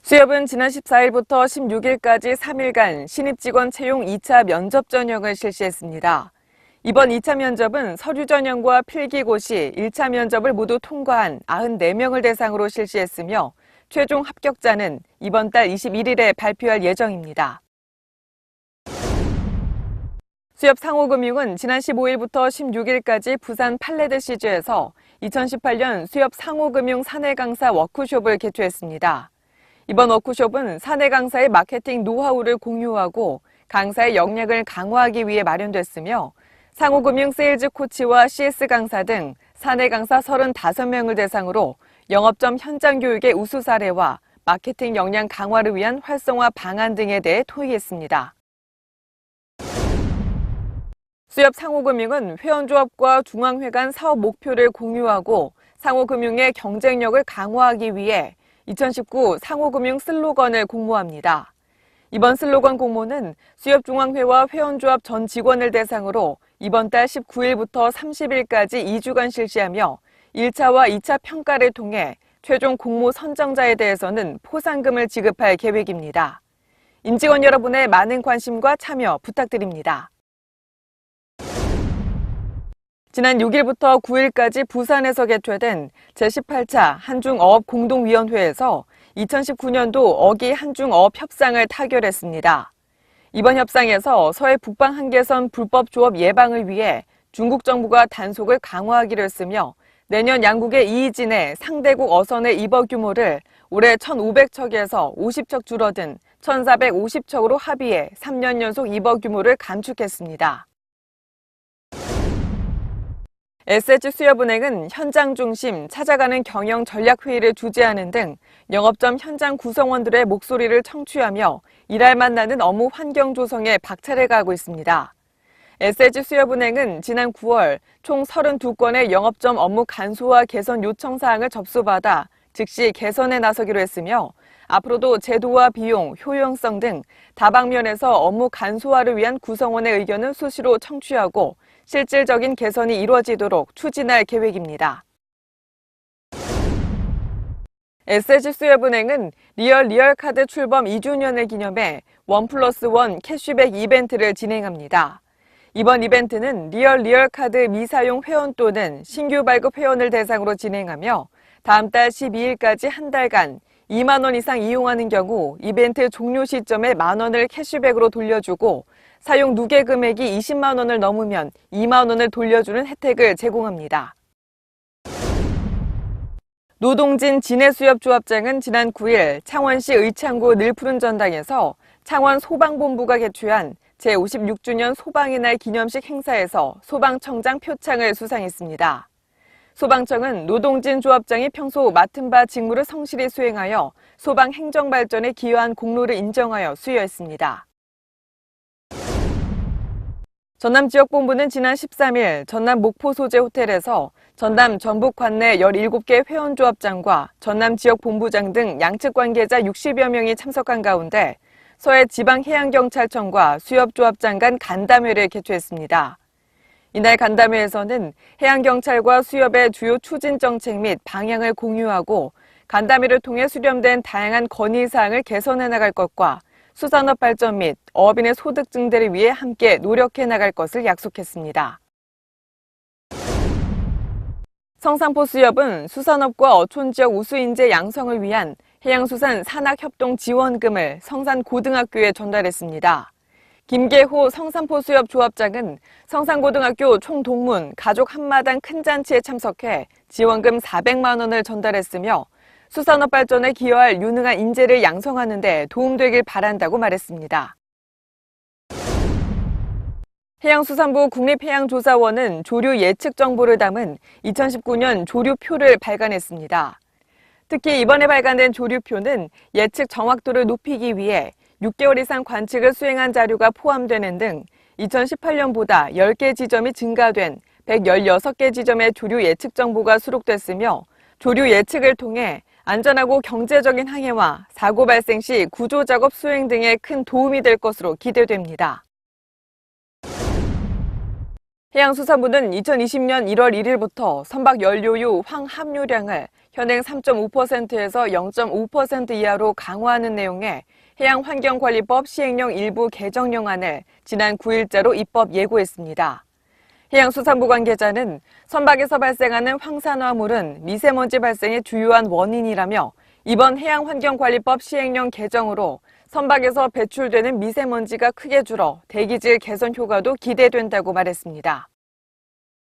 수협은 지난 14일부터 16일까지 3일간 신입직원 채용 2차 면접 전형을 실시했습니다. 이번 2차 면접은 서류 전형과 필기고시, 1차 면접을 모두 통과한 94명을 대상으로 실시했으며 최종 합격자는 이번 달 21일에 발표할 예정입니다. 수협 상호금융은 지난 15일부터 16일까지 부산 팔레드시즈에서 2018년 수협 상호금융 사내 강사 워크숍을 개최했습니다. 이번 워크숍은 사내 강사의 마케팅 노하우를 공유하고 강사의 역량을 강화하기 위해 마련됐으며 상호금융 세일즈 코치와 CS 강사 등 사내 강사 35명을 대상으로 영업점 현장 교육의 우수 사례와 마케팅 역량 강화를 위한 활성화 방안 등에 대해 토의했습니다. 수협 상호금융은 회원조합과 중앙회 간 사업 목표를 공유하고 상호금융의 경쟁력을 강화하기 위해 2019 상호금융 슬로건을 공모합니다. 이번 슬로건 공모는 수협중앙회와 회원조합 전 직원을 대상으로 이번 달 19일부터 30일까지 2주간 실시하며 1차와 2차 평가를 통해 최종 공모 선정자에 대해서는 포상금을 지급할 계획입니다. 임직원 여러분의 많은 관심과 참여 부탁드립니다. 지난 6일부터 9일까지 부산에서 개최된 제18차 한중어업공동위원회에서 2019년도 어기 한중어업 협상을 타결했습니다. 이번 협상에서 서해 북방 한계선 불법 조업 예방을 위해 중국 정부가 단속을 강화하기로 했으며 내년 양국의 이의지 내 상대국 어선의 입어 규모를 올해 1,500척에서 50척 줄어든 1,450척으로 합의해 3년 연속 입어 규모를 감축했습니다. SH수협은행은 현장 중심 찾아가는 경영 전략 회의를 주재하는 등 영업점 현장 구성원들의 목소리를 청취하며 일할 만나는 업무 환경 조성에 박차를 가하고 있습니다. SH수협은행은 지난 9월 총 32건의 영업점 업무 간소화 개선 요청 사항을 접수받아 즉시 개선에 나서기로 했으며 앞으로도 제도와 비용, 효용성 등 다방면에서 업무 간소화를 위한 구성원의 의견을 수시로 청취하고 실질적인 개선이 이루어지도록 추진할 계획입니다. SH수협은행은 리얼카드 출범 2주년을 기념해 1+1 캐시백 이벤트를 진행합니다. 이번 이벤트는 리얼카드 미사용 회원 또는 신규 발급 회원을 대상으로 진행하며 다음 달 12일까지 한 달간 2만 원 이상 이용하는 경우 이벤트 종료 시점에 만 원을 캐시백으로 돌려주고 사용 누계 금액이 20만 원을 넘으면 2만 원을 돌려주는 혜택을 제공합니다. 노동진 진해수협조합장은 지난 9일 창원시 의창구 늘푸른 전당에서 창원 소방본부가 개최한 제56주년 소방의 날 기념식 행사에서 소방청장 표창을 수상했습니다. 소방청은 노동진 조합장이 평소 맡은 바 직무를 성실히 수행하여 소방 행정 발전에 기여한 공로를 인정하여 수여했습니다. 전남지역본부는 지난 13일 전남 목포 소재 호텔에서 전남 전북 관내 17개 회원조합장과 전남지역본부장 등 양측 관계자 60여 명이 참석한 가운데 서해 지방해양경찰청과 수협조합장 간 간담회를 개최했습니다. 이날 간담회에서는 해양경찰과 수협의 주요 추진 정책 및 방향을 공유하고 간담회를 통해 수렴된 다양한 건의사항을 개선해 나갈 것과 수산업 발전 및 어업인의 소득 증대를 위해 함께 노력해 나갈 것을 약속했습니다. 성산포수협은 수산업과 어촌 지역 우수인재 양성을 위한 해양수산 산학협동 지원금을 성산고등학교에 전달했습니다. 김계호 성산포수협 조합장은 성산고등학교 총동문 가족 한마당 큰 잔치에 참석해 지원금 400만 원을 전달했으며 수산업 발전에 기여할 유능한 인재를 양성하는 데 도움되길 바란다고 말했습니다. 해양수산부 국립해양조사원은 조류 예측 정보를 담은 2019년 조류표를 발간했습니다. 특히 이번에 발간된 조류표는 예측 정확도를 높이기 위해 6개월 이상 관측을 수행한 자료가 포함되는 등 2018년보다 10개 지점이 증가된 116개 지점의 조류 예측 정보가 수록됐으며 조류 예측을 통해 안전하고 경제적인 항해와 사고 발생 시 구조 작업 수행 등에 큰 도움이 될 것으로 기대됩니다. 해양수산부는 2020년 1월 1일부터 선박 연료유 황 함유량을 현행 3.5%에서 0.5% 이하로 강화하는 내용의 해양환경관리법 시행령 일부 개정령안을 지난 9일자로 입법 예고했습니다. 해양수산부 관계자는 선박에서 발생하는 황산화물은 미세먼지 발생의 주요한 원인이라며 이번 해양환경관리법 시행령 개정으로 선박에서 배출되는 미세먼지가 크게 줄어 대기질 개선 효과도 기대된다고 말했습니다.